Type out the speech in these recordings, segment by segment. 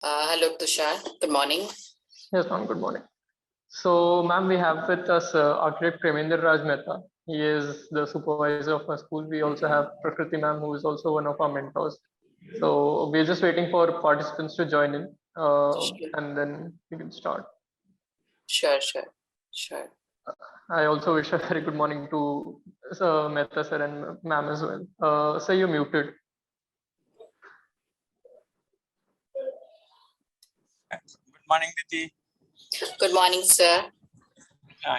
Hello, Tushar. Good morning. Yes, ma'am. Good morning. So, ma'am, we have with us architect Premendra Raj Mehta. He is the supervisor of our school. We also have Prakriti ma'am, who is also one of our mentors. So, we're just waiting for participants to join in, and then we can start. Sure. I also wish a very good morning to Mehta sir and ma'am as well. Sir, you're muted. Good morning, Diti. Good morning, sir.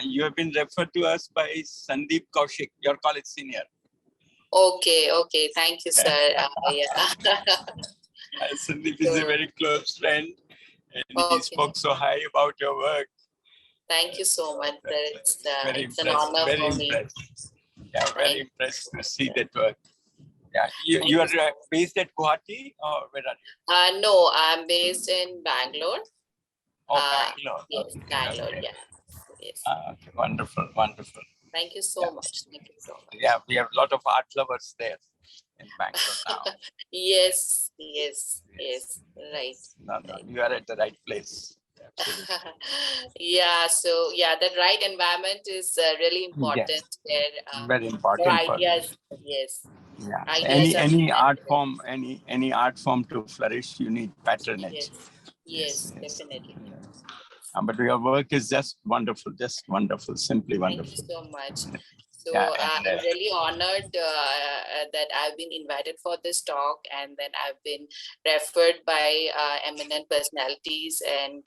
You have been referred to us by Sandeep Kaushik, your college senior. Okay. Thank you, sir. Sandeep is a very close friend, and he spoke so high about your work. Thank you so much, sir. It's an Impressed, honor very for me. impressed. Yeah, very impressed to see that work. Yeah, you are based at Guwahati, or where are you? No, I'm based in Bangalore. Bangalore. Yes, Bangalore. Yeah. Yes. Okay, wonderful. Thank you so much. Yeah, we have a lot of art lovers there in Bangalore now. Yes. Right. No, you are at the right place. Absolutely. The right environment is really important. Yes. Very important for ideas. Yes. Yeah. Ideas Any art form, any art form to flourish, you need patronage. Yes, definitely. But your work is just wonderful, simply wonderful. Thank you so much. So I'm really honored that I've been invited for this talk, and then I've been referred by eminent personalities and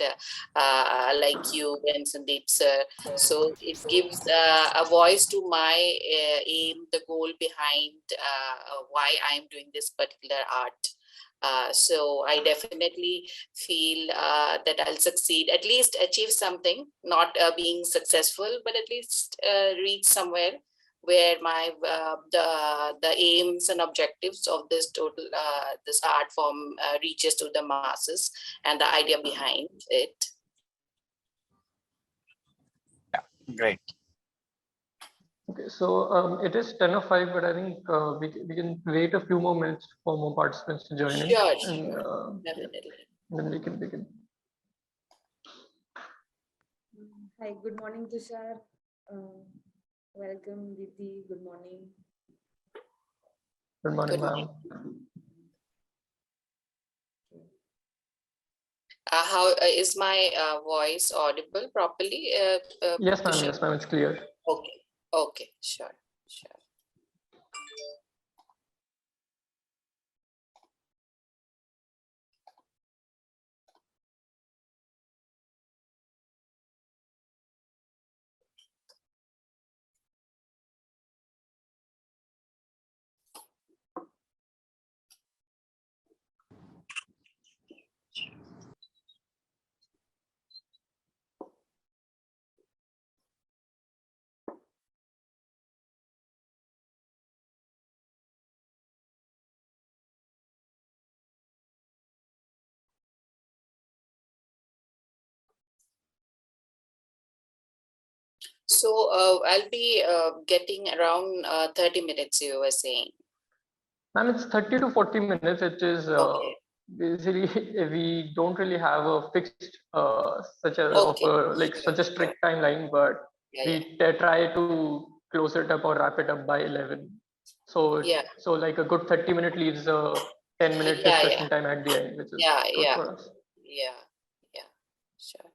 like you and Sandeep sir. So it gives a voice to my aim, the goal behind why I'm doing this particular art. So I definitely feel that I'll succeed, at least achieve something, not being successful, but at least reach somewhere where my the aims and objectives of this total this art form reaches to the masses and the idea behind it. Yeah, great. Okay, so it is 10:05, but I think we can wait a few more minutes for more participants to join in. Sure, definitely. Then we can begin. Hi, good morning, Tushar. Welcome, Diti. Good morning. Good morning, ma'am. How is my voice audible properly? Yes, ma'am. Yes, ma'am. It's clear. Okay. Sure. So I'll be getting around 30 minutes, you were saying. Ma'am, it's 30 to 40 minutes. It is basically we don't really have a fixed such a strict timeline, but we try to close it up or wrap it up by 11. So so like a good 30-minute leaves a 10-minute discussion time at the end, which is good for us. Yeah, sure.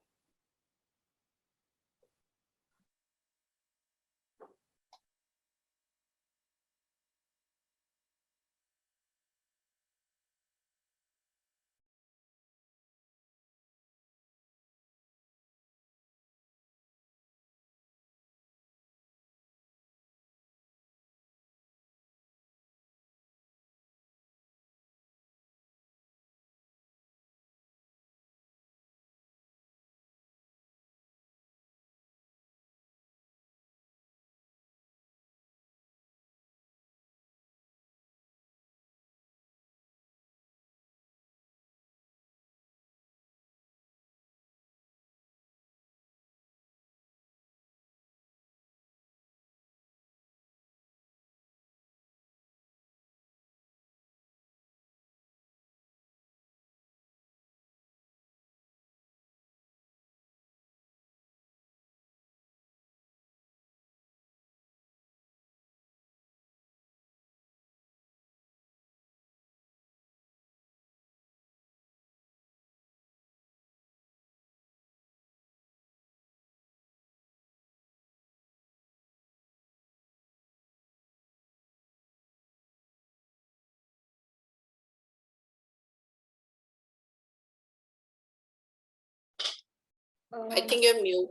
I think you're mute.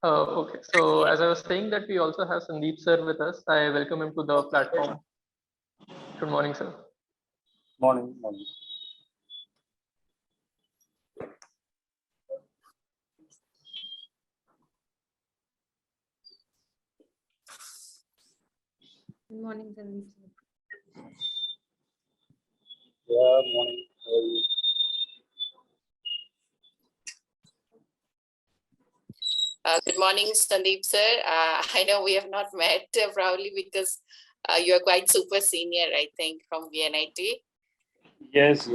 Okay, so as I was saying that we also have Sandeep sir with us. I welcome him to the platform. Good morning, sir. Morning, morning. Good morning, Sandeep. Yeah, morning. How are you? Good morning, Sandeep sir. I know we have not met probably because you are quite super senior, I think, from VNIT. Yes.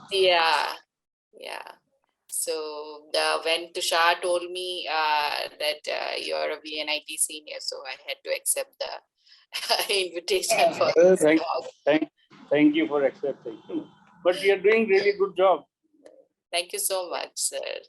Yeah. So when Tushar told me that you're a VNIT senior, so I had to accept the invitation for this talk. Thank you for accepting. But you're doing really good job. Thank you so much, sir.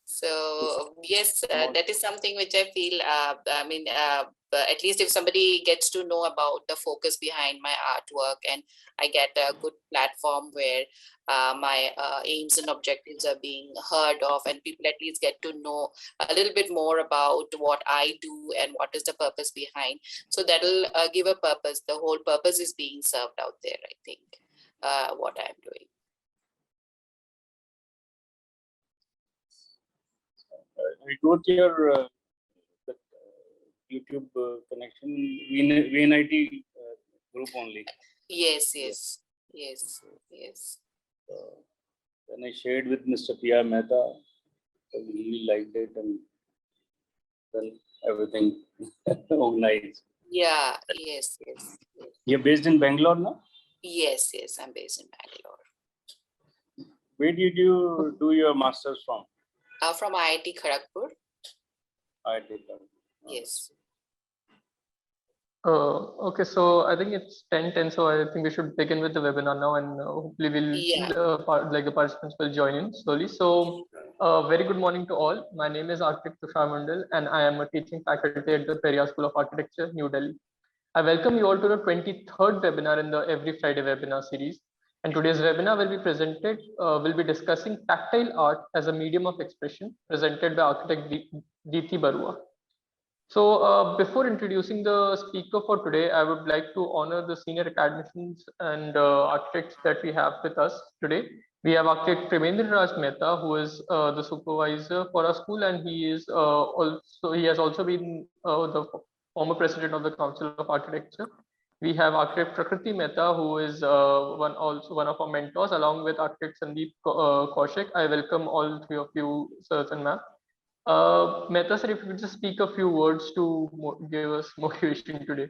So yes, that is something which I feel, at least if somebody gets to know about the focus behind my artwork and I get a good platform where my aims and objectives are being heard of and people at least get to know a little bit more about what I do and what is the purpose behind. So that'll give a purpose. The whole purpose is being served out there, I think, what I'm doing. I got your YouTube connection, VNIT group only. Yes. Then I shared with Mr. P.R. Mehta. So he really liked it and then everything organized. Yeah, yes. You're based in Bangalore now? Yes, I'm based in Bangalore. Where did you do your master's from? From IIT Kharagpur. IIT Kharagpur. Yes. Okay, so I think it's 10:10, so I think we should begin with the webinar now, and hopefully the participants will join in slowly. So, very good morning to all. My name is Architect Tushar Mandal, and I am a teaching faculty at the Periyar School of Architecture, New Delhi. I welcome you all to the 23rd webinar in the Every Friday webinar series. And today's webinar will be discussing tactile art as a medium of expression, presented by architect Diti Baruah. So before introducing the speaker for today, I would like to honor the senior academicians and architects that we have with us today. We have architect Premendra Raj Mehta, who is the supervisor for our school, and he has also been the former president of the Council of Architecture. We have architect Prakriti Mehta, who is one of our mentors, along with architect Sandeep Kaushik. I welcome all three of you, sirs and ma'am. Mehta sir, if you could just speak a few words to give us motivation today.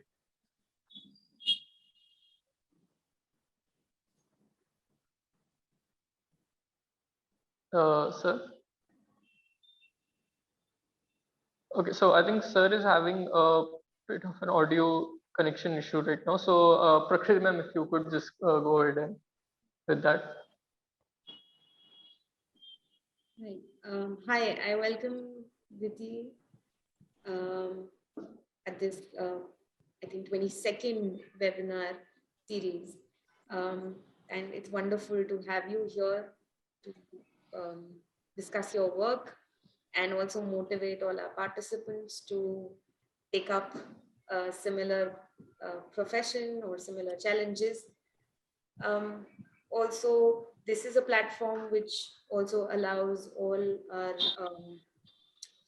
Sir? Okay, so I think sir is having a bit of an audio connection issue right now. So Prakriti ma'am, if you could just go ahead and with that. Right. Hi, I welcome Diti at this, I think, 22nd webinar series. And it's wonderful to have you here to discuss your work and also motivate all our participants to take up a similar profession or similar challenges. Also, this is a platform which also allows all our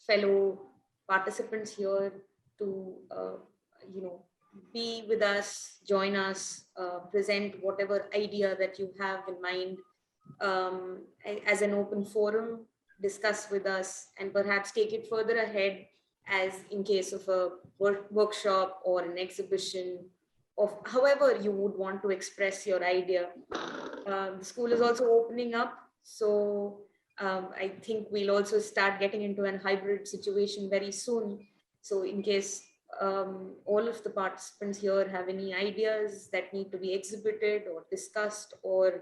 fellow participants here to, be with us, join us, present whatever idea that you have in mind as an open forum, discuss with us, and perhaps take it further ahead as in case of a workshop or an exhibition of however you would want to express your idea. The school is also opening up, so I think we'll also start getting into a hybrid situation very soon. So in case all of the participants here have any ideas that need to be exhibited or discussed or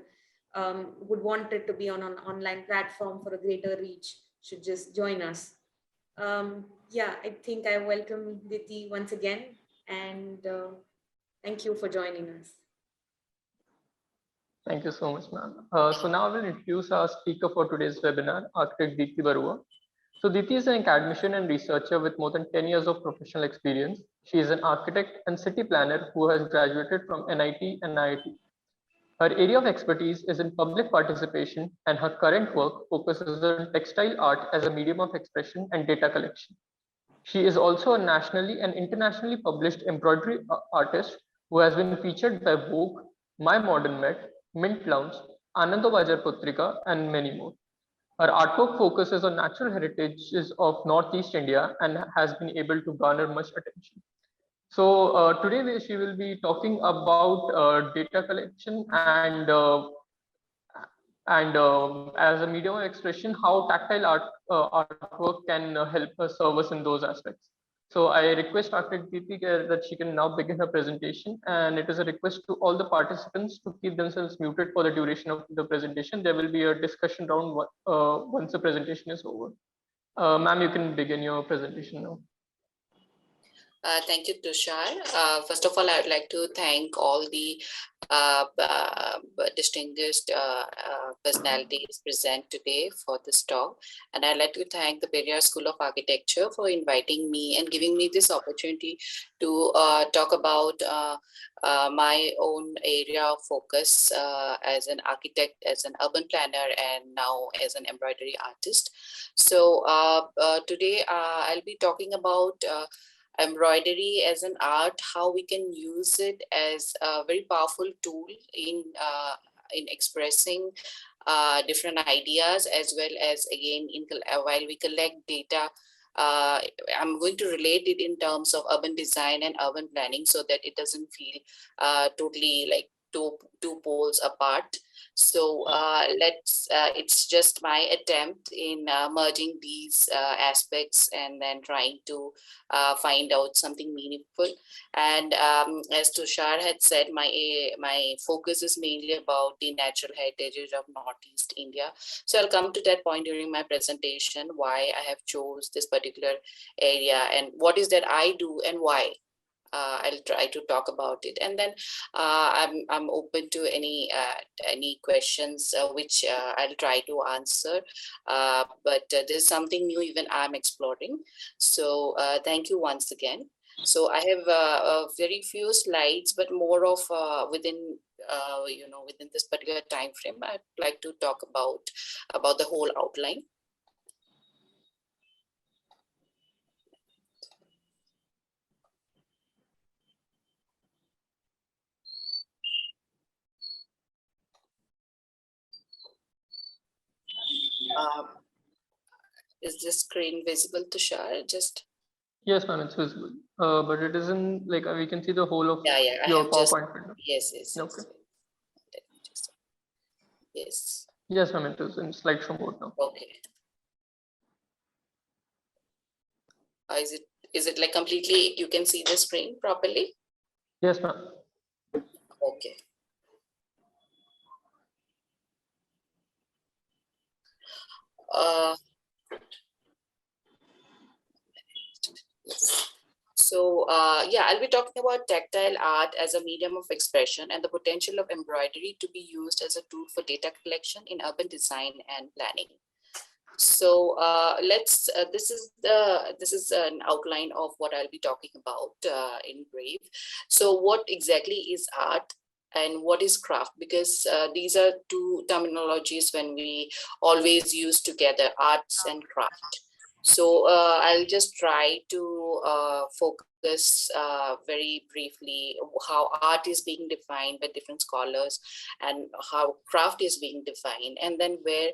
would want it to be on an online platform for a greater reach, should just join us. Yeah, I think I welcome Diti once again, and thank you for joining us. Thank you so much, ma'am. So now I will introduce our speaker for today's webinar, Architect Diti Baruah. So Diti is an academician and researcher with more than 10 years of professional experience. She is an architect and city planner who has graduated from NIT and IIT. Her area of expertise is in public participation, and her current work focuses on textile art as a medium of expression and data collection. She is also a nationally and internationally published embroidery artist who has been featured by Vogue, My Modern Met, Mint Lounge, Anandabajar Putrika, and many more. Her artwork focuses on natural heritages of Northeast India and has been able to garner much attention. So today she will be talking about data collection and as a medium of expression, how tactile artwork can help us serve us in those aspects. So I request Dr. Deepika that she can now begin her presentation, and it is a request to all the participants to keep themselves muted for the duration of the presentation. There will be a discussion round once the presentation is over. Ma'am, you can begin your presentation now. Thank you, Tushar. First of all, I would like to thank all the distinguished personalities present today for this talk. And I'd like to thank the Periyar School of Architecture for inviting me and giving me this opportunity to talk about my own area of focus as an architect, as an urban planner, and now as an embroidery artist. So today I'll be talking about embroidery as an art, how we can use it as a very powerful tool in expressing different ideas, as well as again while we collect data. I'm going to relate it in terms of urban design and urban planning so that it doesn't feel totally like two poles apart. So it's just my attempt in merging these aspects and then trying to find out something meaningful. And as Tushar had said, my focus is mainly about the natural heritage of Northeast India. So I'll come to that point during my presentation, why I have chose this particular area and what is that I do and why. I'll try to talk about it, and then I'm open to any questions which I'll try to answer. But this is something new, even I'm exploring. So thank you once again. So I have very few slides, but more of within within this particular time frame, I'd like to talk about the whole outline. Is this screen visible, Tushar? Just yes, ma'am, it's visible, but it isn't like we can see the whole of your PowerPoint window. Yes, yes. Okay. Yes. Yes, ma'am, it is in slideshow mode now. Okay. Is it like completely? You can see the screen properly? Yes, ma'am. Okay. So yeah, I'll be talking about tactile art as a medium of expression and the potential of embroidery to be used as a tool for data collection in urban design and planning. So this is an outline of what I'll be talking about in brief. So what exactly is art and what is craft? Because these are two terminologies when we always use together, arts and craft. So I'll just try to focus very briefly how art is being defined by different scholars and how craft is being defined, and then where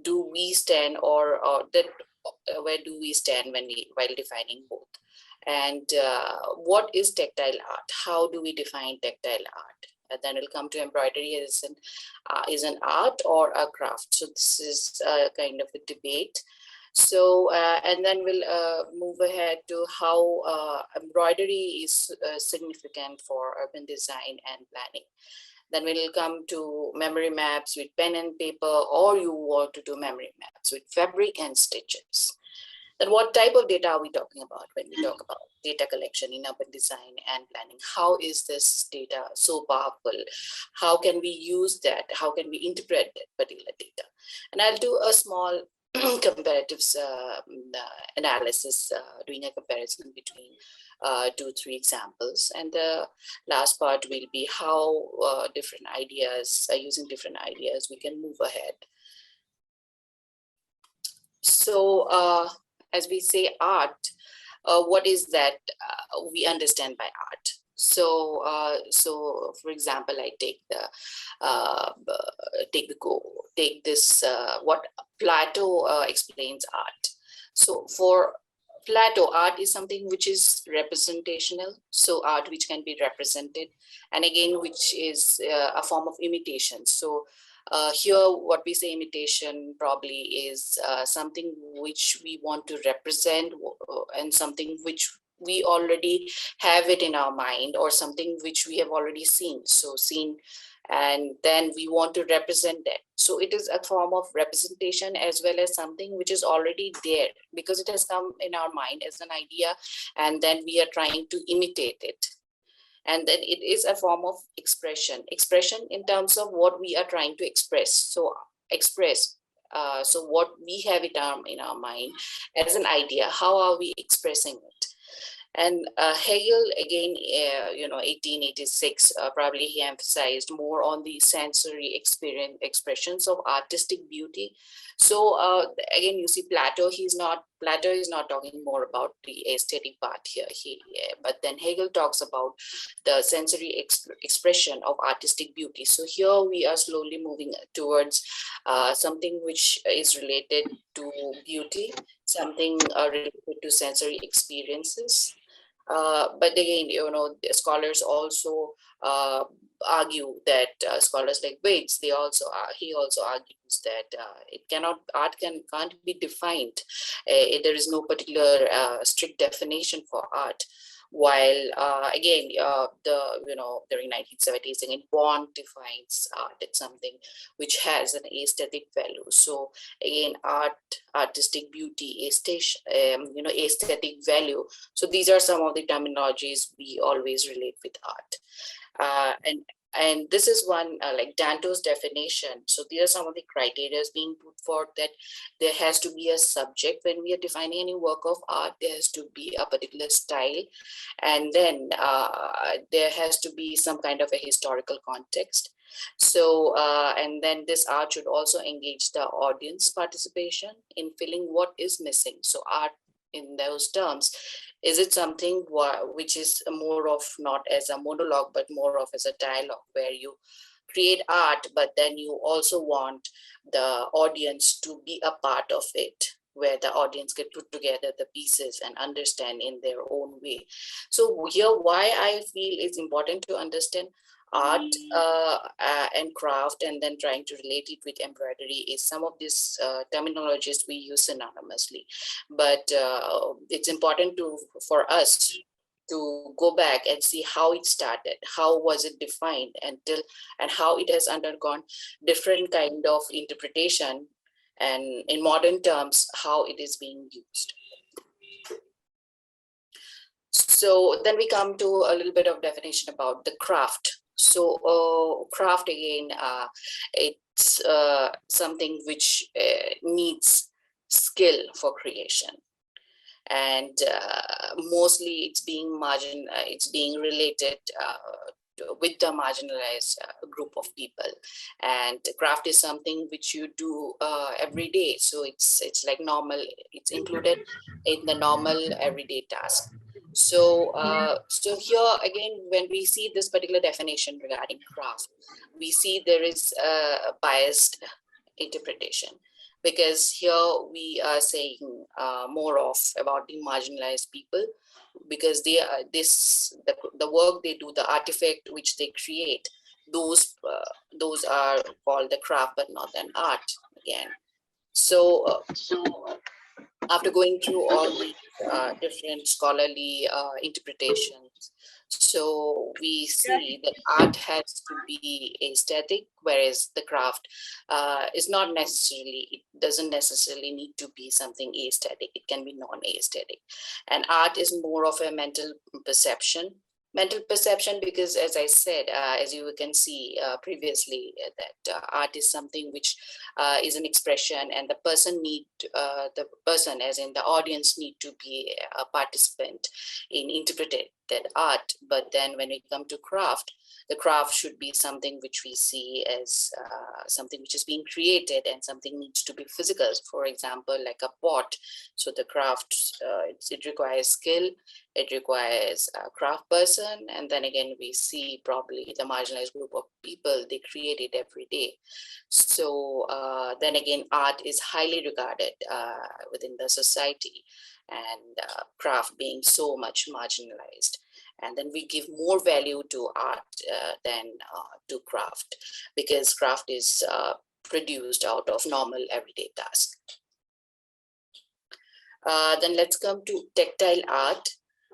do we stand where do we stand while defining both, and what is tactile art? How do we define tactile art? And then we'll come to embroidery is an art or a craft. So this is kind of a debate. So, and then we'll move ahead to how embroidery is significant for urban design and planning. Then we'll come to memory maps with pen and paper, or you want to do memory maps with fabric and stitches. Then what type of data are we talking about when we talk about data collection in urban design and planning? How is this data so powerful? How can we use that? How can we interpret that particular data? And I'll do a small comparatives analysis, doing a comparison between 2-3 examples. And the last part will be how different ideas, using different ideas, we can move ahead. So as we say art, what is that we understand by art? So for example, I take this what Plato explains art. So for Plato, art is something which is representational. So art which can be represented, and again, which is a form of imitation. So here, what we say imitation probably is something which we want to represent, and something which we already have it in our mind, or something which we have already seen. So seen, and then we want to represent that. So it is a form of representation as well as something which is already there, because it has come in our mind as an idea, and then we are trying to imitate it. And then it is a form of expression in terms of what we are trying to express. So so what we have it in our mind as an idea, how are we expressing it? And Hegel, again, 1886, probably he emphasized more on the sensory expressions of artistic beauty. So again, you see Plato is not talking more about the aesthetic part here. But then Hegel talks about the sensory expression of artistic beauty. So here we are slowly moving towards something which is related to beauty, something related to sensory experiences. But again, scholars also argue that scholars like Wiggs, he also argues that art can't be defined. There is no particular strict definition for art. While again, during 1970s, again, Bond defines art as something which has an aesthetic value. So again, artistic beauty, aesthetic value. So these are some of the terminologies we always relate with art. And this is one like Danto's definition. So these are some of the criteria being put forth, that there has to be a subject when we are defining any work of art. There has to be a particular style, and then there has to be some kind of a historical context. So and then this art should also engage the audience participation in filling what is missing. So art in those terms, is it something which is more of not as a monologue, but more of as a dialogue, where you create art, but then you also want the audience to be a part of it, where the audience can put together the pieces and understand in their own way. So here, why I feel it's important to understand art and craft, and then trying to relate it with embroidery, is some of these terminologies we use synonymously. But it's important for us to go back and see how it started, how was it defined and how it has undergone different kind of interpretation, and in modern terms, how it is being used. So then we come to a little bit of definition about the craft. So craft, again, it's something which needs skill for creation, and mostly it's being related with the marginalized group of people. And craft is something which you do every day. So it's like normal. It's included in the normal everyday task. So so here again, when we see this particular definition regarding craft, we see there is a biased interpretation, because here we are saying more about the marginalized people, because they are the work they do, the artifact which they create, those are called the craft, but not an art again. So after going through all the different scholarly interpretations, so we see that art has to be aesthetic, whereas the craft is not necessarily, it doesn't necessarily need to be something aesthetic. It can be non-aesthetic. And art is more of a perception mental perception, because as I said, as you can see previously, that art is something which is an expression, and the person as in the audience need to be a participant in interpreting that art. But then when we come to craft, the craft should be something which we see as something which is being created, and something needs to be physical. For example, like a pot. So the craft, it requires skill, it requires a craft person, and then again we see probably the marginalized group of people, they create it every day. So then again, art is highly regarded within the society, and craft being so much marginalized. And then we give more value to art than to craft, because craft is produced out of normal everyday tasks. Then let's come to tactile art.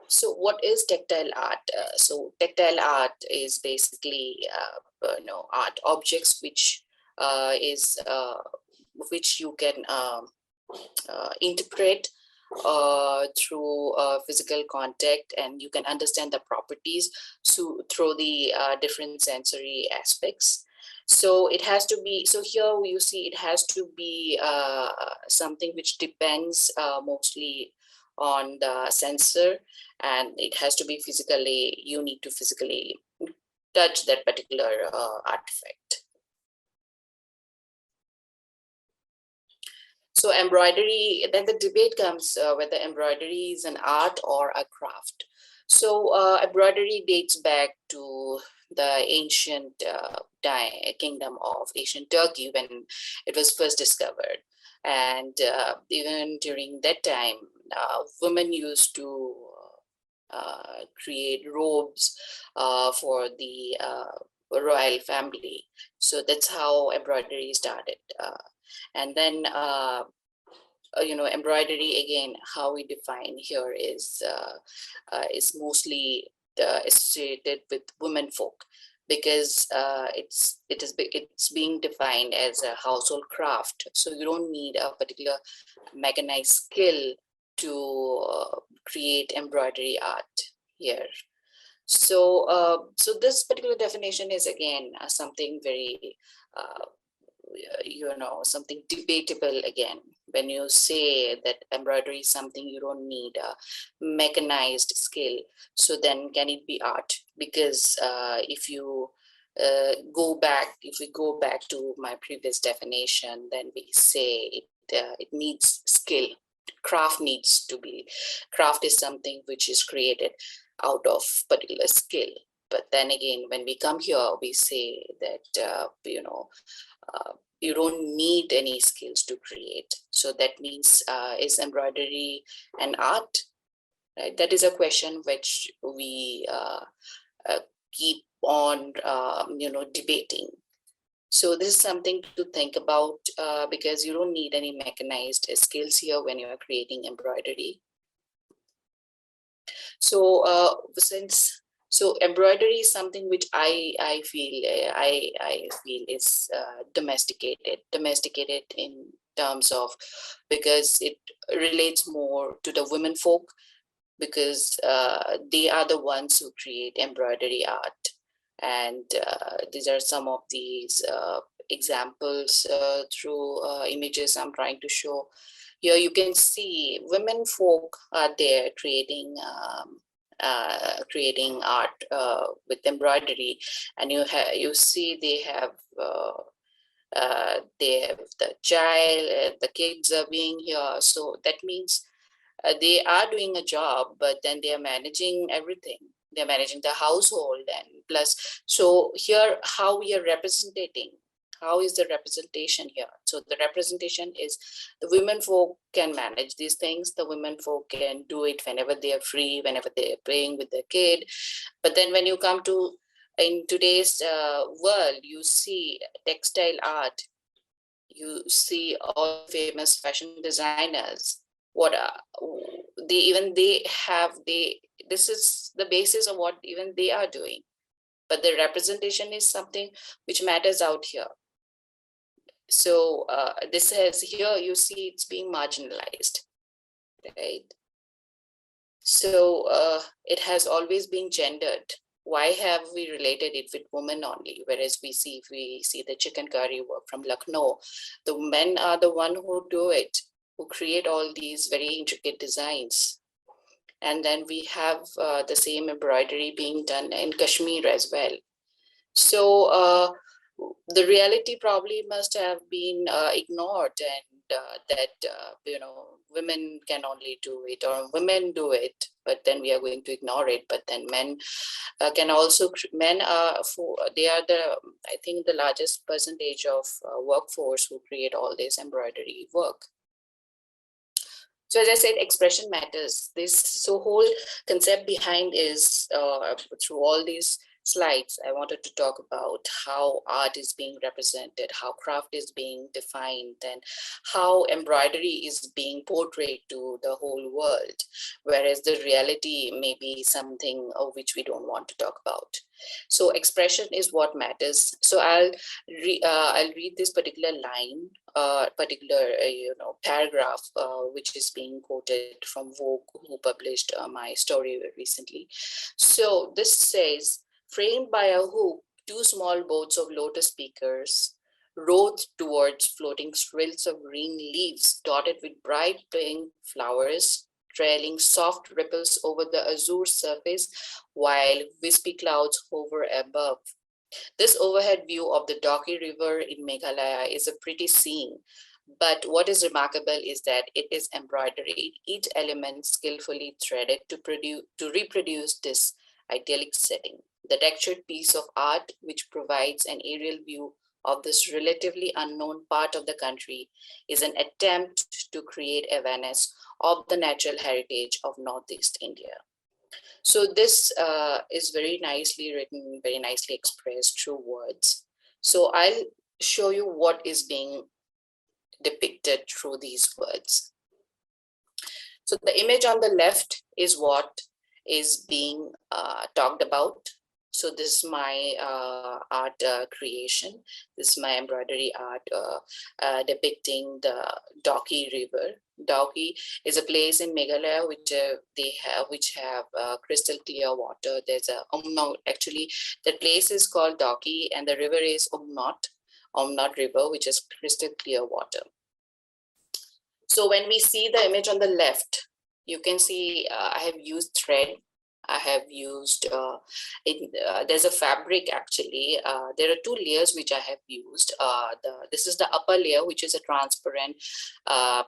So what is tactile art? So tactile art is basically art objects which which you can interpret through physical contact, and you can understand the properties through the different sensory aspects. So it has to be, so here you see it has to be something which depends mostly on the sensor, and it has to be physically, you need to physically touch that particular artifact. So embroidery, then the debate comes whether embroidery is an art or a craft. So embroidery dates back to the ancient kingdom of ancient Turkey when it was first discovered. And even during that time, women used to create robes for the royal family. So that's how embroidery started. And then, embroidery, again, how we define here is mostly associated with women folk, because it's being defined as a household craft. So you don't need a particular mechanized skill to create embroidery art here. So so this particular definition is again something very something debatable. Again, when you say that embroidery is something you don't need a mechanized skill, so then can it be art? Because if we go back to my previous definition, then we say it needs skill. Craft is something which is created out of particular skill. But then again, when we come here, we say that you don't need any skills to create. So that means is embroidery an art? Right? That is a question which we keep on debating. So this is something to think about because you don't need any mechanized skills here when you are creating embroidery. So so embroidery is something which I feel is domesticated in terms of, because it relates more to the women folk, because they are the ones who create embroidery art. And these are some of these examples through images I'm trying to show. Here you can see women folk are there creating art with embroidery, and you see they have the child, the kids are being here. So that means they are doing a job, but then they are managing everything. They're managing the household, and plus, so here how we are representing. How is the representation here? So the representation is the women folk can manage these things. The women folk can do it whenever they are free, whenever they're playing with their kid. But then when you come to in today's world, you see textile art, you see all famous fashion designers. what this is the basis of what even they are doing, but the representation is something which matters out here. So this has here, you see it's being marginalized, right? So it has always been gendered. Why have we related it with women only? Whereas we see, if we see the chicken curry work from Lucknow, the men are the one who do it, who create all these very intricate designs. And then we have the same embroidery being done in Kashmir as well. So the reality probably must have been ignored, and that women can only do it, or women do it, but then we are going to ignore it. But then men can also, men are they are the, I think, the largest percentage of workforce who create all this embroidery work. So as I said, expression matters. This whole concept behind is through all these slides, I wanted to talk about how art is being represented, how craft is being defined, and how embroidery is being portrayed to the whole world, whereas the reality may be something of which we don't want to talk about. So expression is what matters. So I'll read this particular line, particular paragraph, which is being quoted from Vogue, who published my story recently. So this says, framed by a hook, two small boats of lotus speakers rowed towards floating swirls of green leaves dotted with bright pink flowers, trailing soft ripples over the azure surface while wispy clouds hover above. This overhead view of the Doki River in Meghalaya is a pretty scene, but what is remarkable is that it is embroidered, each element skillfully threaded to reproduce this idyllic setting. The textured piece of art, which provides an aerial view of this relatively unknown part of the country, is an attempt to create awareness of the natural heritage of Northeast India. So this is very nicely written, very nicely expressed through words. So I'll show you what is being depicted through these words. So the image on the left is what is being talked about. So this is my art creation. This is my embroidery art depicting the Doki River. Doki is a place in Meghalaya which have crystal clear water. There's a actually the place is called Doki, and the river is Omnot River, which is crystal clear water. So when we see the image on the left, you can see I have used thread. I have used, there's a fabric actually. There are two layers which I have used. This is the upper layer, which is a transparent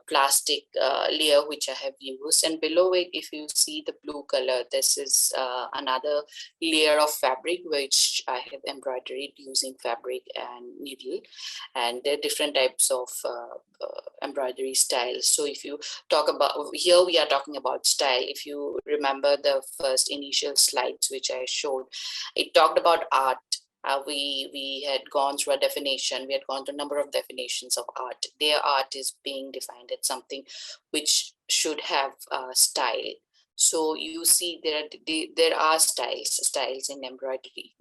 plastic layer which I have used. And below it, if you see the blue color, this is another layer of fabric which I have embroidered using fabric and needle. And there are different types of embroidery styles. So if you talk about, here we are talking about style. If you remember the first initial slides which I showed, it talked about art. We had gone through a definition. We had gone through a number of definitions of art. Their art is being defined as something which should have style. So you see there are styles in embroidery.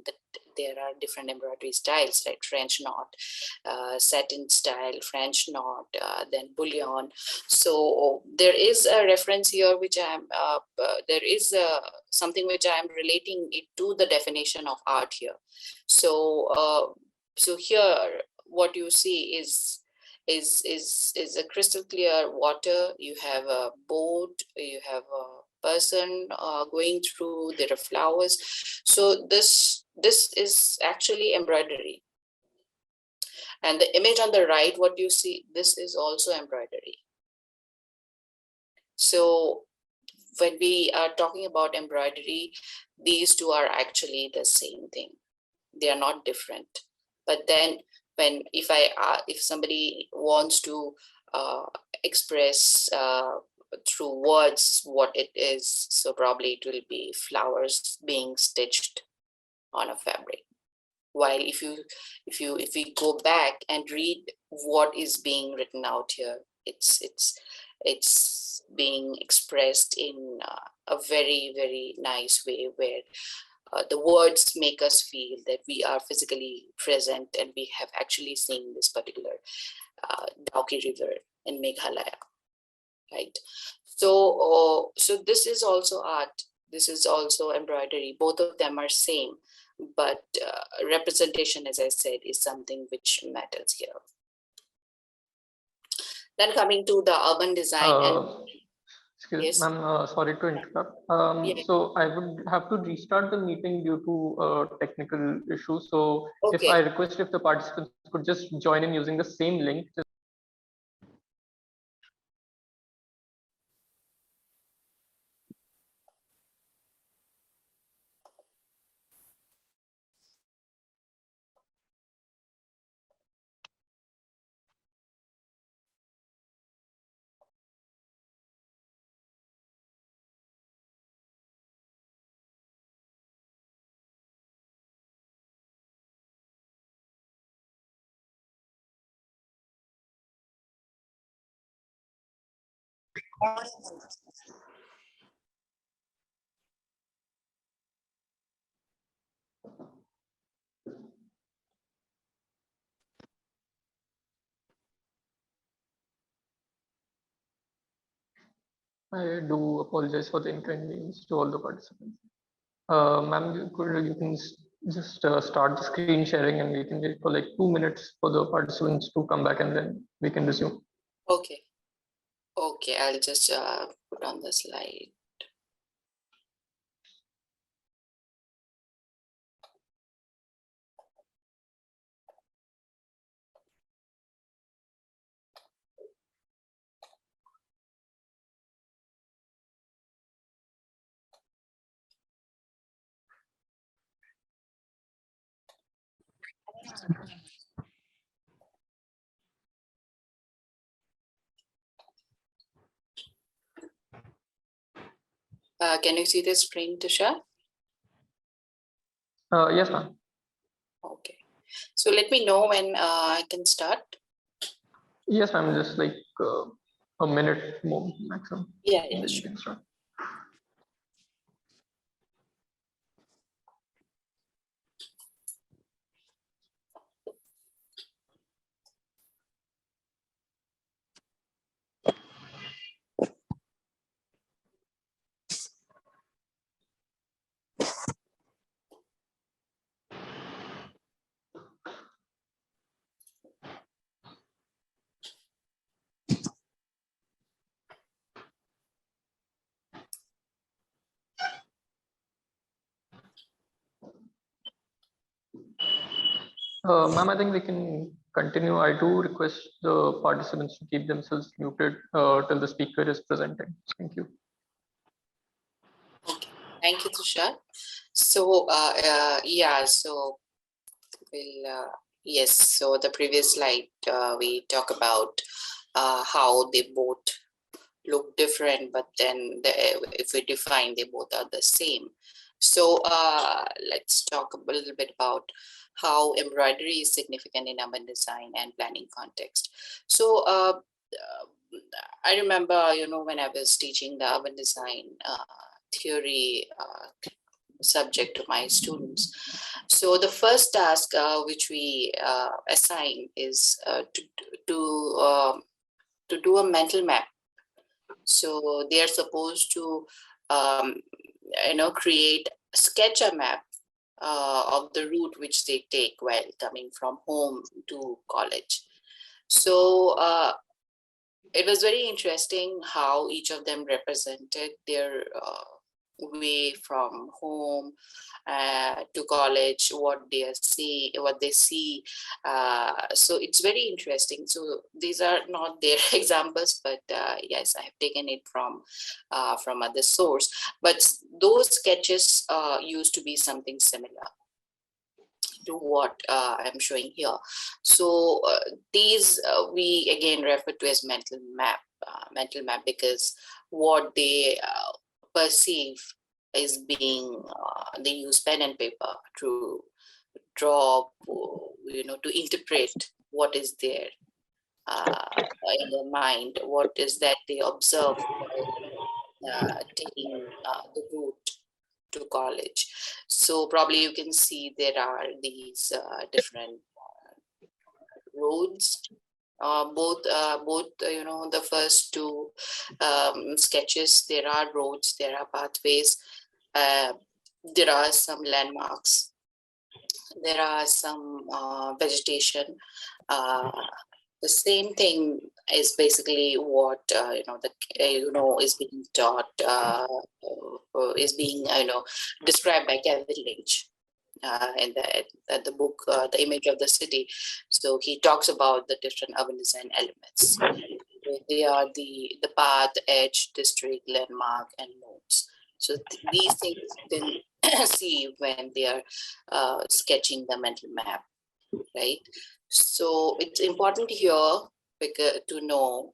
There are different embroidery styles, like French knot, satin style, French knot, then bullion. So there is a reference here which there is something which I am relating it to the definition of art here. So so here what you see is a crystal clear water. You have a boat, you have a person going through, there are flowers. So this is actually embroidery. And the image on the right, what you see, this is also embroidery. So when we are talking about embroidery, these two are actually the same thing. They are not different. But then if somebody wants to express through words what it is, so probably it will be flowers being stitched on a fabric. While if we go back and read what is being written out here, it's being expressed in a very, very nice way, where the words make us feel that we are physically present and we have actually seen this particular Dauki River in Meghalaya, right? So, so this is also art. This is also embroidery. Both of them are same, but representation, as I said, is something which matters here. Then coming to the urban design. Excuse yes, ma'am, sorry to interrupt. So I would have to restart the meeting due to technical issues. So if I request if the participants could just join in using the same link. I do apologize for the inconvenience to all the participants. Ma'am, you can just start the screen sharing, and we can wait for like 2 minutes for the participants to come back, and then we can resume. Okay. Okay, I'll just put on the slide. Can you see the screen, Tusha? Yes, ma'am. Okay. So let me know when I can start. Yes, ma'am. Just like a minute more maximum. Yeah, Then you sure. can start. Ma'am, I think we can continue. I do request the participants to keep themselves muted till the speaker is presenting. Thank you. Okay. Thank you, Tusha. So, yeah, so we'll, yes, so the previous slide, we talk about how they both look different, but then if we define, they both are the same. So let's talk a little bit about how embroidery is significant in urban design and planning context. So I remember, when I was teaching the urban design theory subject to my students. So the first task which we assign is to do a mental map. So they are supposed to sketch a map of the route which they take while coming from home to college. So it was very interesting how each of them represented their way from home to college, what they see. So it's very interesting. So these are not their examples, but yes, I have taken it from other source. But those sketches used to be something similar to what I'm showing here. So these we again refer to as mental map because what they perceive is being, they use pen and paper to draw, to interpret what is there in their mind, what is that they observe taking the route to college. So probably you can see there are these different roads. Both the first two sketches, there are roads, there are pathways, there are some landmarks, there are some vegetation. The same thing is basically what is being taught, is being described by Kevin Lynch in the book, The Image of the City. So he talks about the different urban design elements. They are the path, edge, district, landmark, and nodes. So these things you can see when they are sketching the mental map, right? So it's important here to know,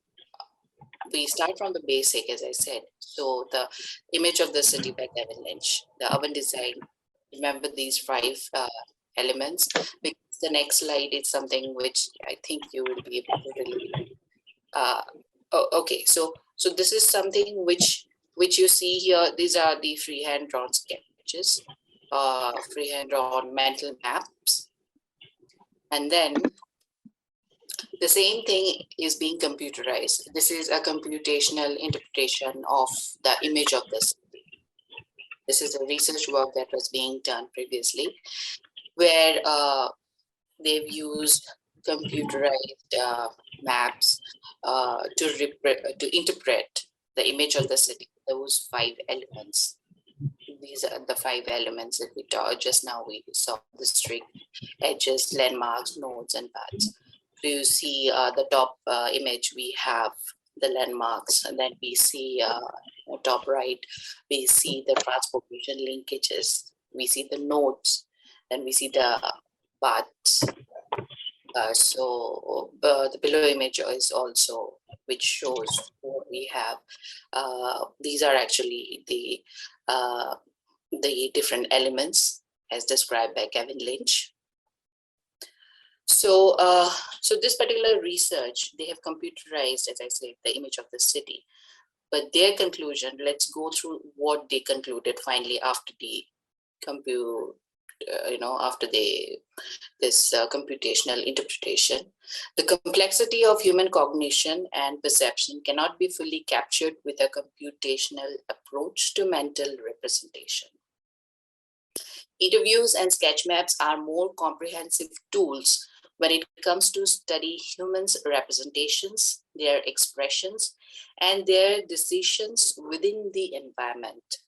we start from the basic, as I said. So the Image of the City by Kevin Lynch, the urban design. Remember these 5 elements, because the next slide is something which I think you will be able to relate. Okay, so this is something which you see here. These are the freehand drawn sketches, freehand drawn mental maps, and then the same thing is being computerized. This is a computational interpretation of the image of the city. This is a research work that was being done previously, where they've used computerized maps to interpret the image of the city, those 5 elements. These are the 5 elements that we taught just now. We saw district, edges, landmarks, nodes, and paths. So you see the top image, we have the landmarks, and then we see top right, we see the transportation linkages, we see the nodes, then we see the paths. So the below image is also, which shows what we have. These are actually the different elements as described by Kevin Lynch. So, so this particular research, they have computerized, as I said, the image of the city. But their conclusion, let's go through what they concluded finally after the this computational interpretation. The complexity of human cognition and perception cannot be fully captured with a computational approach to mental representation. Interviews and sketch maps are more comprehensive tools when it comes to study humans' representations, their expressions, and their decisions within the environment.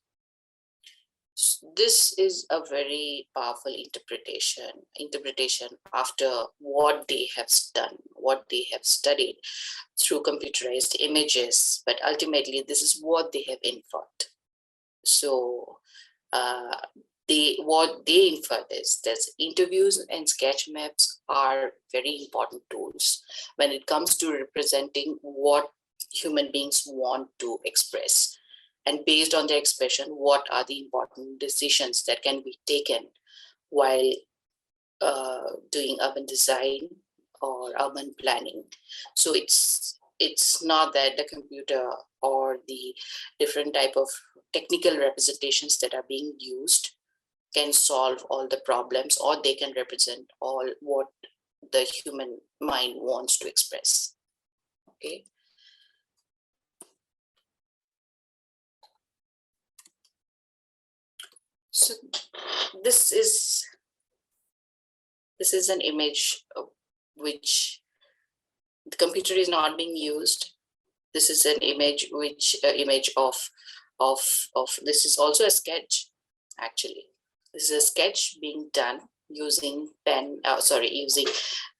This is a very powerful interpretation after what they have done, what they have studied through computerized images, but ultimately this is what they have inferred. So what they inferred is that interviews and sketch maps are very important tools when it comes to representing what human beings want to express. And based on their expression, what are the important decisions that can be taken while doing urban design or urban planning. So it's not that the computer or the different type of technical representations that are being used can solve all the problems, or they can represent all what the human mind wants to express. Okay. So this is an image which the computer is not being used. This is an image which image of this is also a sketch. Actually, this is a sketch being done using using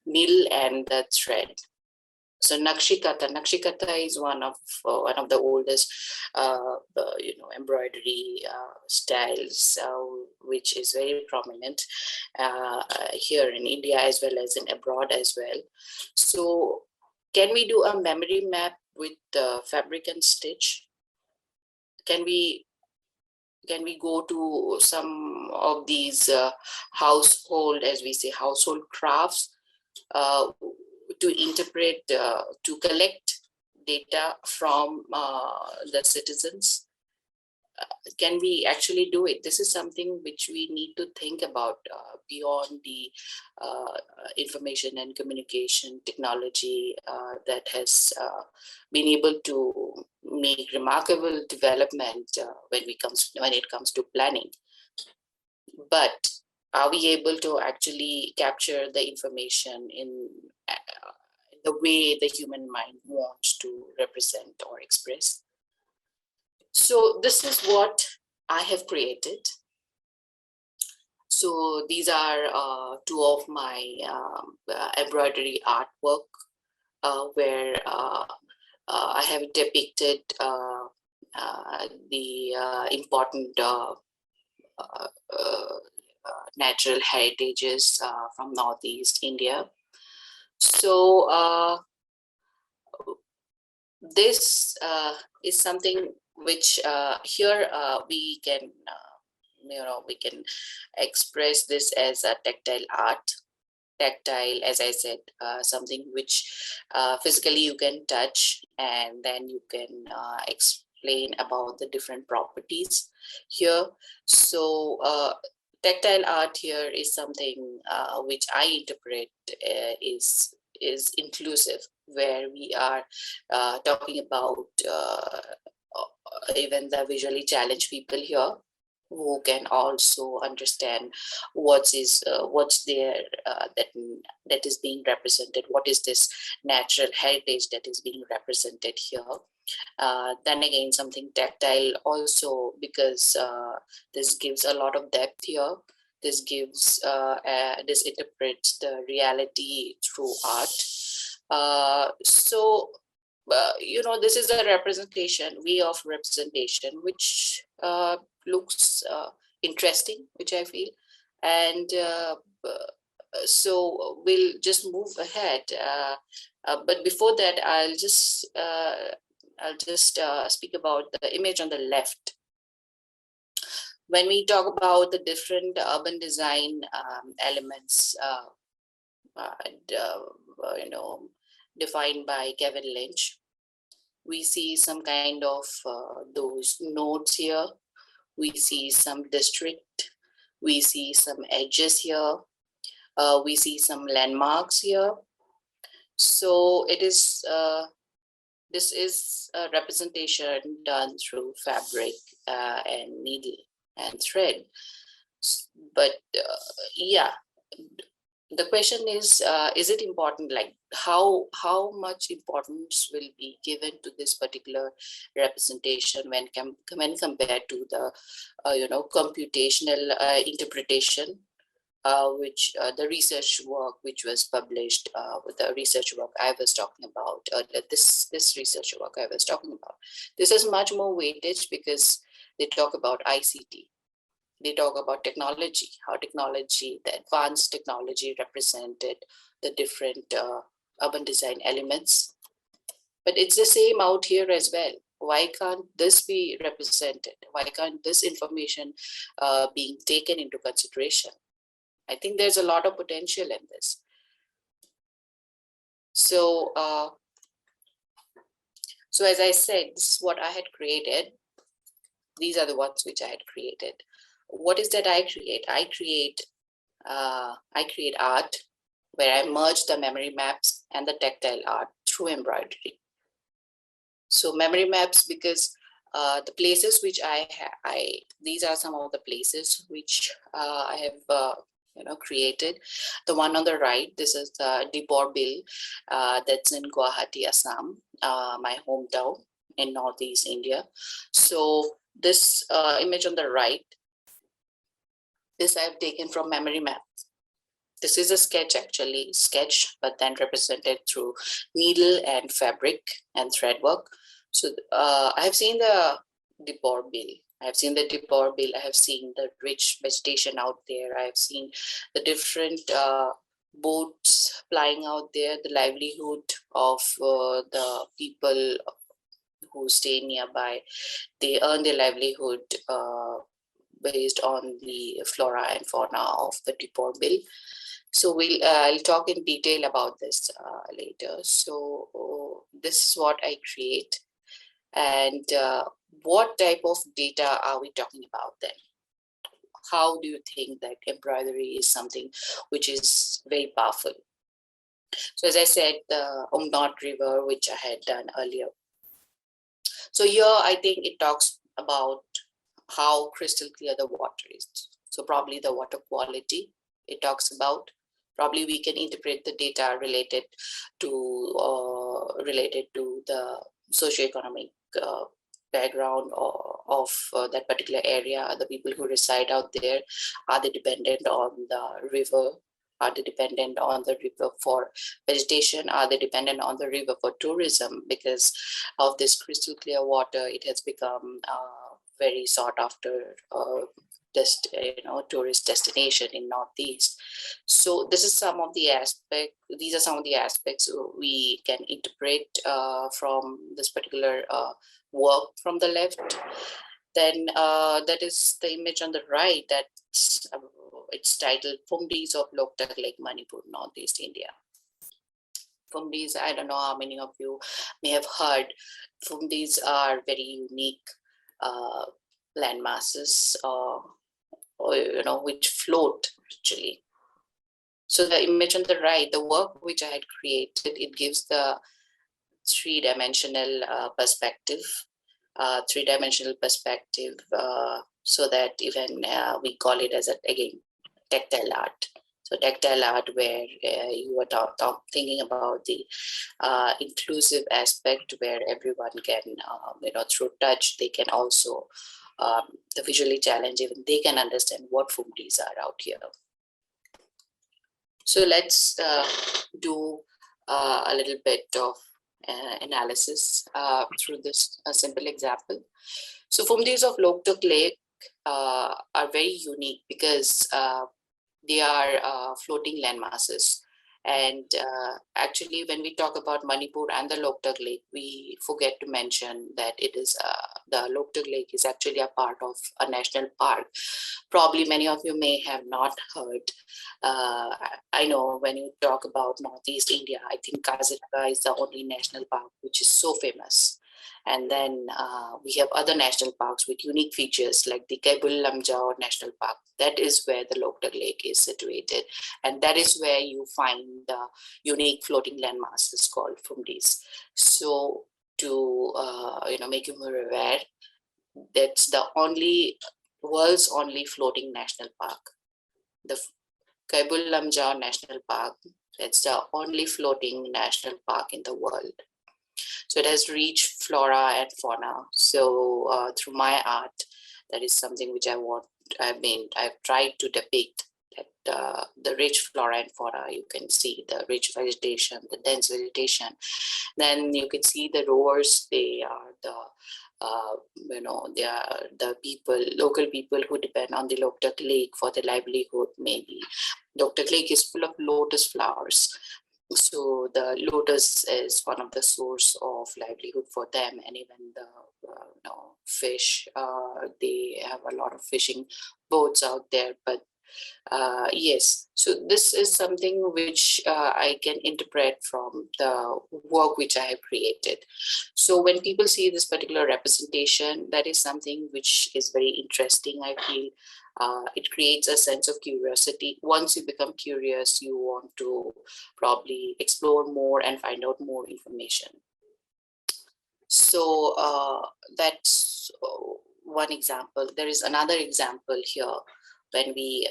needle and the thread. So Nakshikata is one of the oldest embroidery styles, which is very prominent here in India as well as in abroad as well. So can we do a memory map with fabric and stitch? Can we go to some of these household, as we say, household crafts interpret, to collect data from the citizens. Can we actually do it? This is something which we need to think about beyond the information and communication technology that has been able to make remarkable development when it comes to planning. But are we able to actually capture the information in the way the human mind wants to represent or express? So this is what I have created. So these are two of my embroidery artwork where I have depicted the important natural heritages from Northeast India. So this is something which here we can we can express this as a tactile art. Tactile, as I said, something which physically you can touch, and then you can explain about the different properties here. So tactile art here is something which I interpret is inclusive, where we are talking about even the visually challenged people here, who can also understand what's there that is being represented, what is this natural heritage that is being represented here. Then again, something tactile also, because this gives a lot of depth here. This gives this interprets the reality through art. So this is a way of representation which looks interesting, which I feel. And so we'll just move ahead. But before that, I'll just speak about the image on the left. When we talk about the different urban design elements, defined by Kevin Lynch, we see some kind of those nodes here. We see some district. We see some edges here. We see some landmarks here. So it is. This is a representation done through fabric and needle and thread. But yeah. The question is it important? Like how much importance will be given to this particular representation when compared to the computational interpretation, which the research work which was published with the research work I was talking about, this research work I was talking about. This is much more weightage because they talk about ICT. They talk about technology, how technology, the advanced technology represented the different urban design elements. But it's the same out here as well. Why can't this be represented? Why can't this information being taken into consideration? I think there's a lot of potential in this. So, so as I said, this is what I had created. These are the ones which I had created. What is that I create? I create art where I merge the memory maps and the tactile art through embroidery. So memory maps, because the places which these are some of the places which I have created. The one on the right, this is the Dibor Bill, that's in Guwahati, Assam, my hometown in Northeast India. So this image on the right, this I have taken from memory map. This is a sketch, but then represented through needle and fabric and thread work. So I have seen the Dibor Bill. I have seen the Dibor Bill. I have seen the rich vegetation out there. I have seen the different boats plying out there, the livelihood of the people who stay nearby. They earn their livelihood based on the flora and fauna of the Dibor Bill. So I'll talk in detail about this later. So this is what I create. And what type of data are we talking about then? How do you think that embroidery is something which is very powerful? So as I said, the Umnot River, which I had done earlier. So here I think it talks about how crystal clear the water is. So probably the water quality it talks about. Probably we can interpret the data related to the socioeconomic background of that particular area. The people who reside out there, are they dependent on the river? Are they dependent on the river for vegetation? Are they dependent on the river for tourism? Because of this crystal clear water, it has become very sought after tourist destination in Northeast. So this is some of the aspect. These are some of the aspects we can interpret from this particular work from the left. Then that is the image on the right. That's it's titled "Phumdis of Loktak Lake, Manipur, Northeast India." Phumdis, I don't know how many of you may have heard. Phumdis are very unique land masses, which float actually. So the image on the right, the work which I had created, it gives the three-dimensional perspective, so that even we call it as again tactile art. So tactile art, where you are thinking about the inclusive aspect, where everyone can, through touch, they can also, the visually challenged, even they can understand what Phumdis are out here. So let's do a little bit of analysis through this simple example. So Phumdis of Loktak Lake are very unique because they are floating land masses. And actually, when we talk about Manipur and the Loktak Lake, we forget to mention that it is the Loktak Lake is actually a part of a national park. Probably many of you may have not heard. I know when you talk about Northeast India, I think Kaziranga is the only national park which is so famous. And then we have other national parks with unique features like the Kaibul Lamjao National Park. That is where the Loktak Lake is situated. And that is where you find the unique floating land masses called Phumdis. So to make you more aware, that's the world's only floating national park. The Kaibul Lamjao National Park, that's the only floating national park in the world. So it has rich flora and fauna. So through my art, that is something which I've tried to depict that the rich flora and fauna. You can see the rich vegetation, the dense vegetation. Then you can see the rowers. They are they are the local people who depend on the Loktak Lake for their livelihood. Maybe Loktak Lake is full of lotus flowers. So the lotus is one of the source of livelihood for them, and even the fish. They have a lot of fishing boats out there. But yes, so this is something which I can interpret from the work which I have created. So when people see this particular representation, that is something which is very interesting, I feel. It creates a sense of curiosity. Once you become curious, you want to probably explore more and find out more information. So that's one example. There is another example here when we,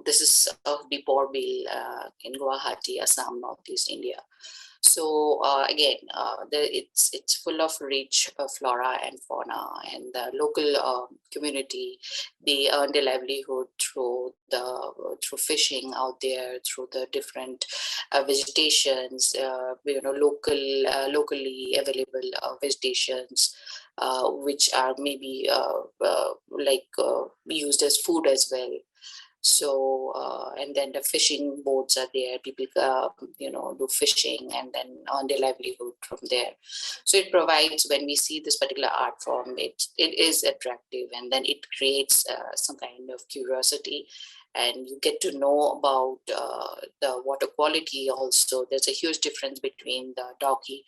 this is of Diporbil in Guwahati, Assam, Northeast India. So again, it's full of rich flora and fauna, and the local community, they earn their livelihood through fishing out there, through the different vegetations, locally available vegetations, which are maybe used as food as well. So and then the fishing boats are there. People do fishing and then earn their livelihood from there. So it provides, when we see this particular art form, it is attractive, and then it creates some kind of curiosity, and you get to know about the water quality also. There's a huge difference between the Doggy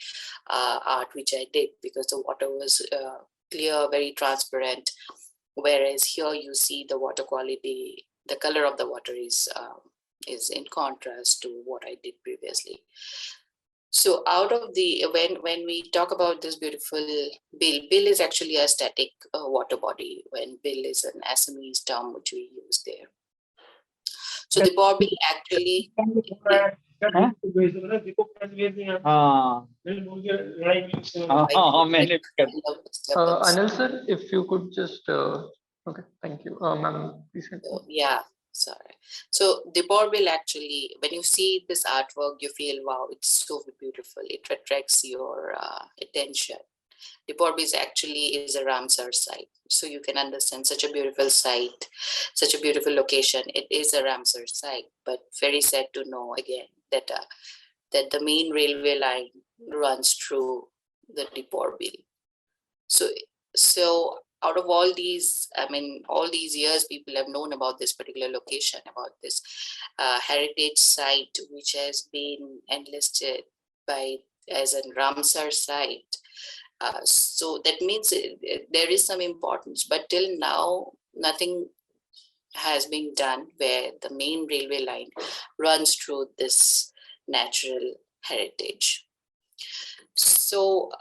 art which I did, because the water was clear, very transparent, whereas here you see the water quality, the color of the water is in contrast to what I did previously. So out of the, when we talk about this beautiful bill is actually a static water body, when bill is an Assamese term which we use there. So the bill actually. Anil sir, if you could just, okay, thank you. Ma'am, please. Yeah. Sorry. So the bill actually, when you see this artwork, you feel, wow, it's so beautiful. It attracts your attention. The Bill actually is a Ramsar site. So you can understand such a beautiful site, such a beautiful location. It is a Ramsar site, but very sad to know again that that the main railway line runs through the Bill. So out of all these, I mean, all these years, people have known about this particular location, about this heritage site, which has been enlisted by as a Ramsar site. So that means there is some importance, but till now, nothing has been done where the main railway line runs through this natural heritage. So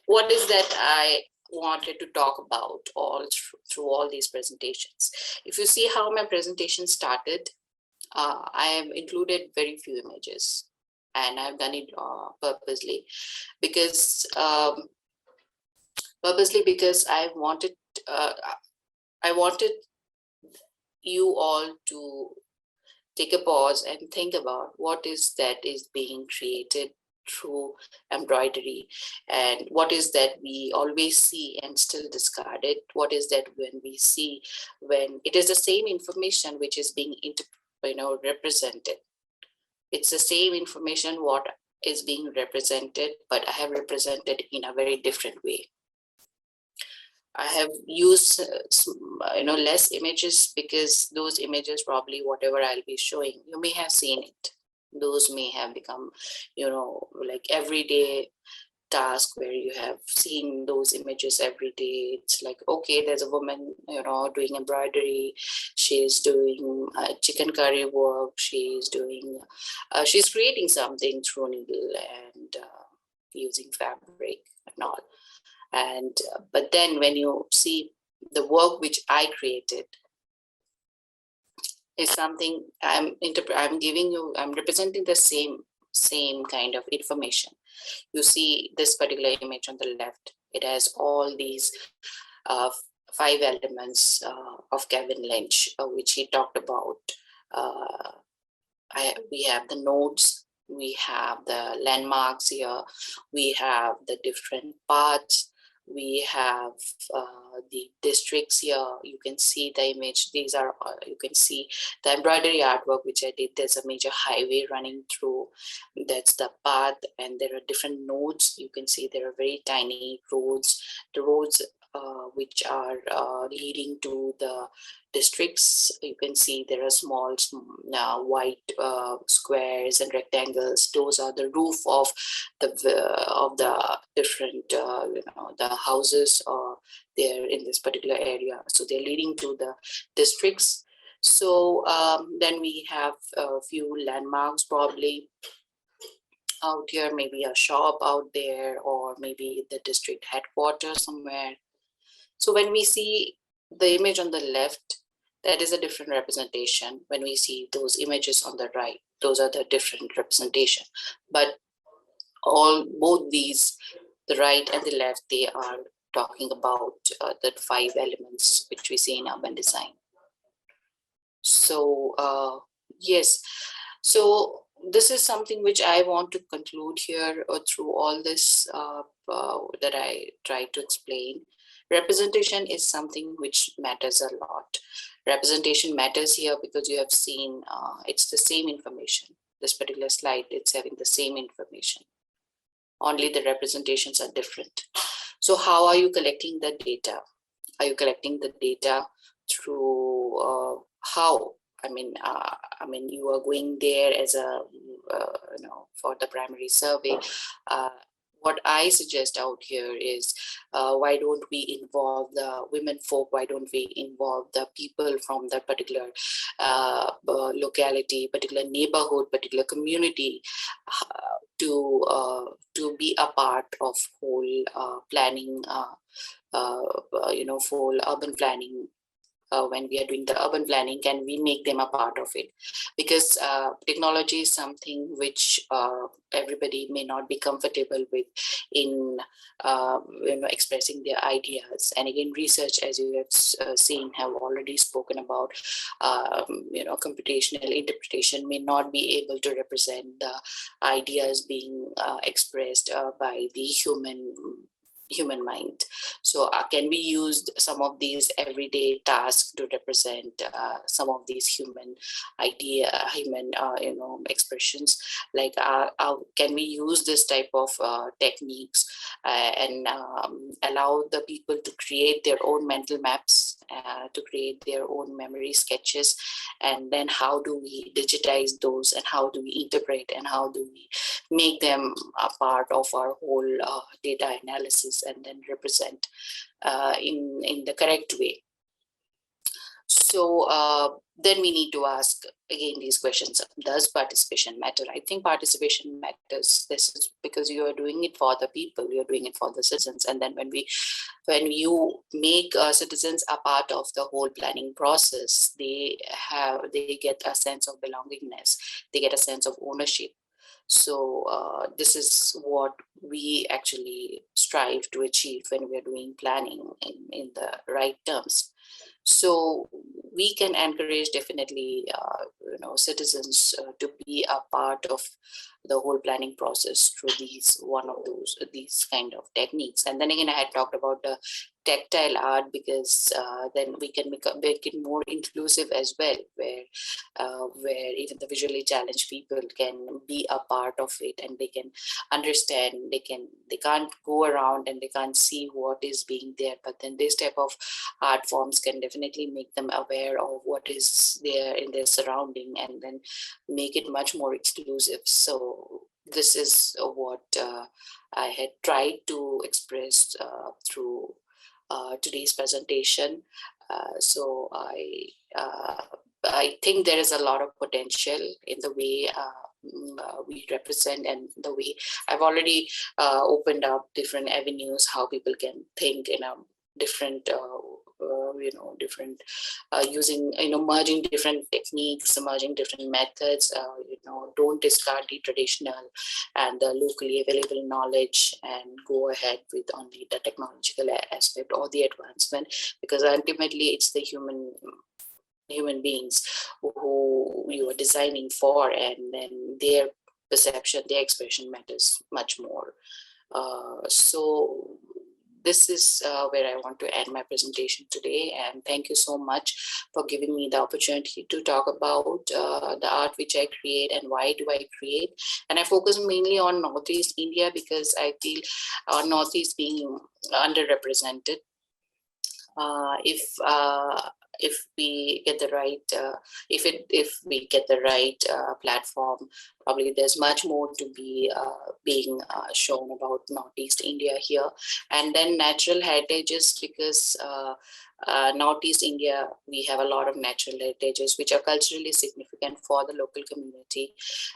what is that I wanted to talk about all through all these presentations? If you see how my presentation started, I have included very few images, and I've done it purposely because I wanted you all to take a pause and think about what is that is being created through embroidery, and what is that we always see and still discard it. What is that when we see, when it is the same information which is being represented. It's the same information what is being represented, but I have represented in a very different way. I have used less images, because those images, probably whatever I'll be showing, you may have seen it. Those may have become, like everyday task where you have seen those images every day. It's like, okay, there's a woman, doing embroidery. She's doing chicken curry work. She's doing, she's creating something through needle and using fabric and all. And but then when you see the work which I created is something I'm representing the same kind of information. You see this particular image on the left, it has all these 5 elements of Kevin Lynch, which he talked about. We have the nodes, we have the landmarks here, we have the different parts, we have the districts here. You can see the image. These are, you can see the embroidery artwork which I did. There's a major highway running through. That's the path, and there are different nodes. You can see there are very tiny roads. The roads which are leading to the districts. You can see there are small white squares and rectangles. Those are the roof of the different the houses there in this particular area. So they're leading to the districts. So then we have a few landmarks probably out here, maybe a shop out there, or maybe the district headquarters somewhere. So when we see the image on the left, that is a different representation. When we see those images on the right, those are the different representation. But both these, the right and the left, they are talking about the 5 elements which we see in urban design. So yes, so this is something which I want to conclude here through all this that I tried to explain. Representation is something which matters a lot. Representation matters here because you have seen it's the same information. This particular slide, it's having the same information. Only the representations are different. So how are you collecting the data? Are you collecting the data through how. You are going there as a, for the primary survey. What I suggest out here is, why don't we involve the women folk? Why don't we involve the people from that particular locality, particular neighborhood, particular community, to be a part of whole planning, for urban planning. When we are doing the urban planning, can we make them a part of it? Because technology is something which everybody may not be comfortable with in expressing their ideas. And again, research, as you have seen, have already spoken about, computational interpretation may not be able to represent the ideas being expressed by the human mind. So can we use some of these everyday tasks to represent some of these human expressions? Like, can we use this type of techniques and allow the people to create their own mental maps, to create their own memory sketches, and then how do we digitize those, and how do we interpret, and how do we make them a part of our whole data analysis, and then represent in the correct way. So then we need to ask again these questions. Does participation matter? I think participation matters. This is because you are doing it for the people, you're doing it for the citizens. And then when you make citizens a part of the whole planning process, they get a sense of belongingness, they get a sense of ownership. So this is what we actually strive to achieve when we are doing planning in the right terms. So we can encourage definitely, citizens to be a part of the whole planning process through these kind of techniques. And then again, I had talked about the tactile art, because then we can make it more inclusive as well, where even the visually challenged people can be a part of it, and they can understand. They can't go around and they can't see what is being there, but then this type of art forms can definitely make them aware of what is there in their surrounding, and then make it much more exclusive. So this is what I had tried to express through today's presentation. So I think there is a lot of potential in the way we represent, and the way I've already opened up different avenues how people can think in a different using, merging different techniques, merging different methods, don't discard the traditional and the locally available knowledge, and go ahead with only the technological aspect or the advancement, because ultimately it's the human beings who you are designing for, and then their perception, their expression matters much more. So this is where I want to end my presentation today, and thank you so much for giving me the opportunity to talk about the art which I create and why do I create. And I focus mainly on Northeast India, because I feel Northeast being underrepresented. If we get the right, if we get the right platform, probably there's much more to be being shown about Northeast India here. And then natural heritages, because Northeast India, we have a lot of natural heritages which are culturally significant for the local community,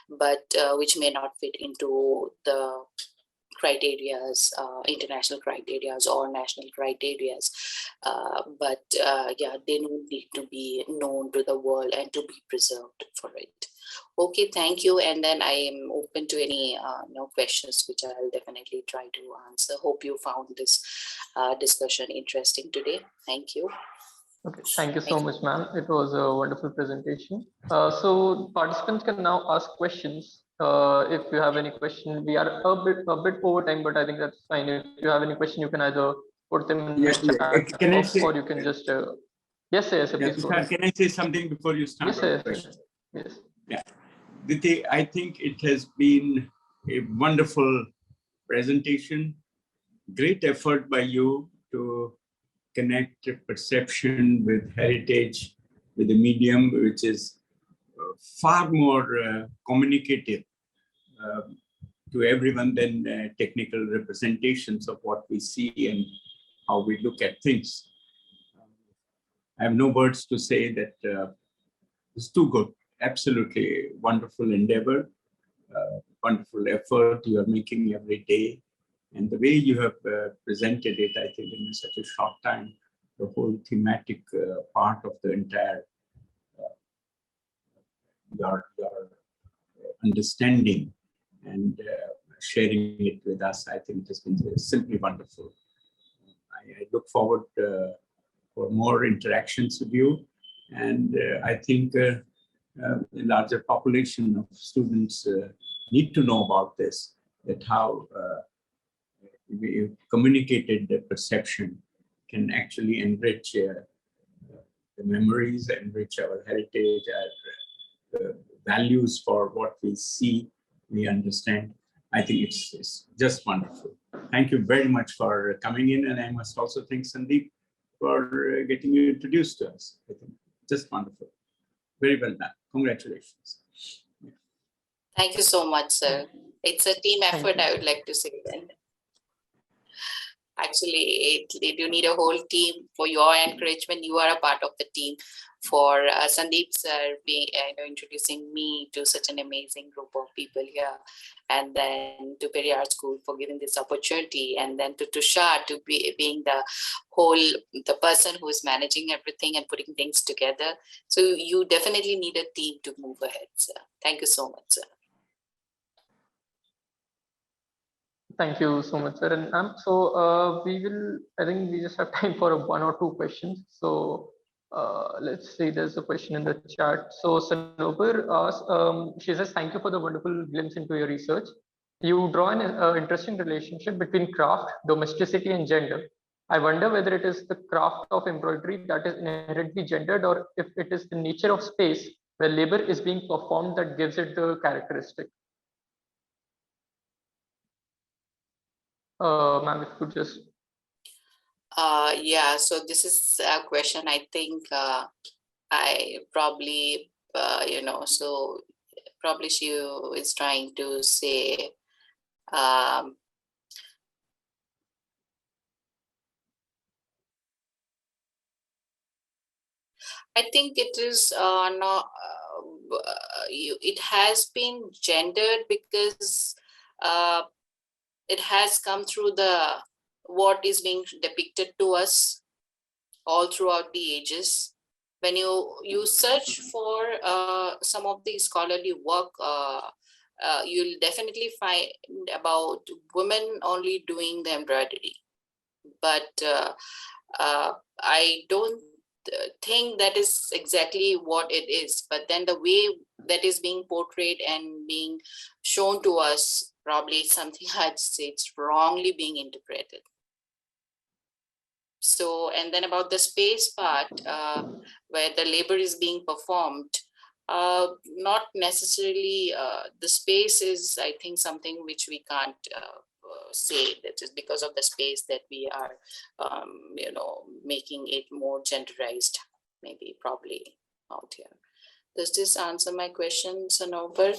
but which may not fit into the criterias, international criterias or national criterias, but they need to be known to the world and to be preserved for it. Okay, thank you. And then I am open to any questions, which I'll definitely try to answer. Hope you found this discussion interesting today. Thank you. Okay, thank you so much, ma'am. It was a wonderful presentation. So participants can now ask questions. If you have any question, we are a bit over time, but I think that's fine. If you have any question, you can either put them in the chat, or you can just yes, please go ahead. Can I say something before you start? Yes. Yeah, Diti, I think it has been a wonderful presentation. Great effort by you to connect perception with heritage, with a medium which is far more communicative to everyone than technical representations of what we see and how we look at things. I have no words to say that it's too good. Absolutely wonderful endeavor, wonderful effort you are making every day. And the way you have presented it, I think in such a short time, the whole thematic part of the entire your understanding and sharing it with us, I think it has been simply wonderful. I look forward for more interactions with you. And I think a larger population of students need to know about this, that how communicated perception can actually enrich the memories, enrich our heritage, our values for what we see, we understand. I think it's just wonderful. Thank you very much for coming in, and I must also thank Sandeep for getting you introduced to us. I think just wonderful. Very well done. Congratulations. Thank you so much, sir. It's a team effort, I would like to say then. Actually, you need a whole team for your encouragement. You are a part of the team. For Sandeep sir being introducing me to such an amazing group of people here, and then to Peri Art School for giving this opportunity, and then to Tushar to being the person who is managing everything and putting things together. So you definitely need a team to move ahead, sir. Thank you so much, sir. Thank you so much, sir. And I think we just have time for one or two questions. So let's see, there's a question in the chat. So Sanobar asks, she says, thank you for the wonderful glimpse into your research. You draw an interesting relationship between craft, domesticity, and gender. I wonder whether it is the craft of embroidery that is inherently gendered, or if it is the nature of space where labor is being performed that gives it the characteristic. Ma'am, if you could just. Yeah, so this is a question I think I probably, so probably she is trying to say, I think it is it has been gendered because it has come through what is being depicted to us all throughout the ages. When you search for some of the scholarly work, you'll definitely find about women only doing the embroidery. But I don't think that is exactly what it is. But then the way that is being portrayed and being shown to us, probably something I'd say it's wrongly being interpreted. So, and then about the space part, where the labor is being performed, not necessarily the space is, I think, something which we can't say that is because of the space that we are, making it more genderized, maybe probably out here. Does this answer my question, Sanobar?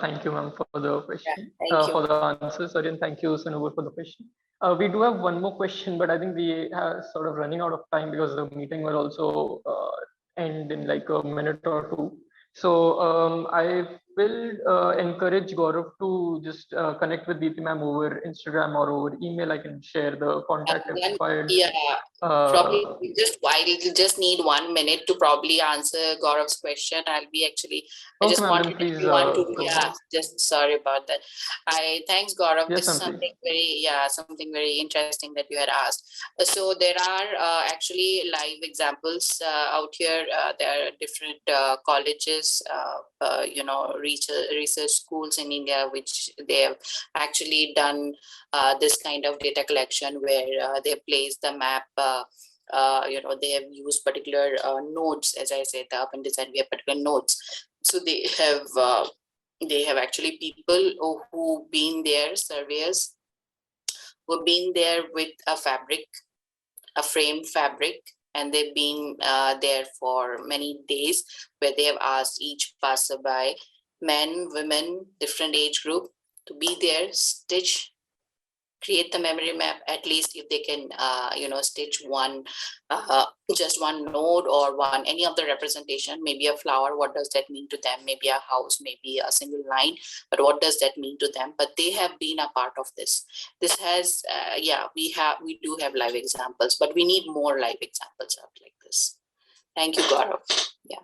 Thank you, ma'am, for the question, yeah, for the answer. Sorry, and thank you, Sanobar, for the question. We do have one more question, but I think we are sort of running out of time because the meeting will also end in like a minute or two. So I will encourage Gaurav to just connect with Deepti ma'am over Instagram or over email. I can share the contact if required. Yeah, probably you just need 1 minute to probably answer Gaurav's question. I'll be actually, I just wanted everyone to, just sorry about that. Thanks Gaurav. Yes, this is something very interesting that you had asked. So there are actually live examples out here. There are different colleges, research schools in India, which they have actually done this kind of data collection where they place the map. They have used particular nodes, as I said, the urban design, we have particular nodes. So they have actually people who've been there, surveyors, who've been there with a fabric, a framed fabric, and they've been there for many days, where they have asked each passerby, men, women, different age group, to be there, stitch, create the memory map. At least if they can stitch one, just one node or one any of the representation, maybe a flower, what does that mean to them, maybe a house, maybe a single line, but what does that mean to them? But they have been a part of this. This has we do have live examples, but we need more live examples out like this. Thank you, Gaurav. Yeah.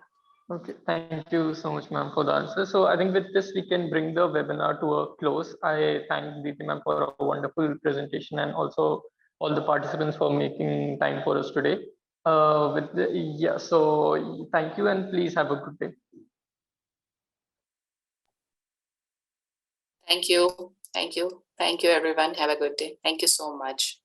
Okay, thank you so much, ma'am, for the answer. So I think with this, we can bring the webinar to a close. I thank Diti ma'am for a wonderful presentation, and also all the participants for making time for us today. So thank you, and please have a good day. Thank you. Thank you. Thank you, everyone. Have a good day. Thank you so much.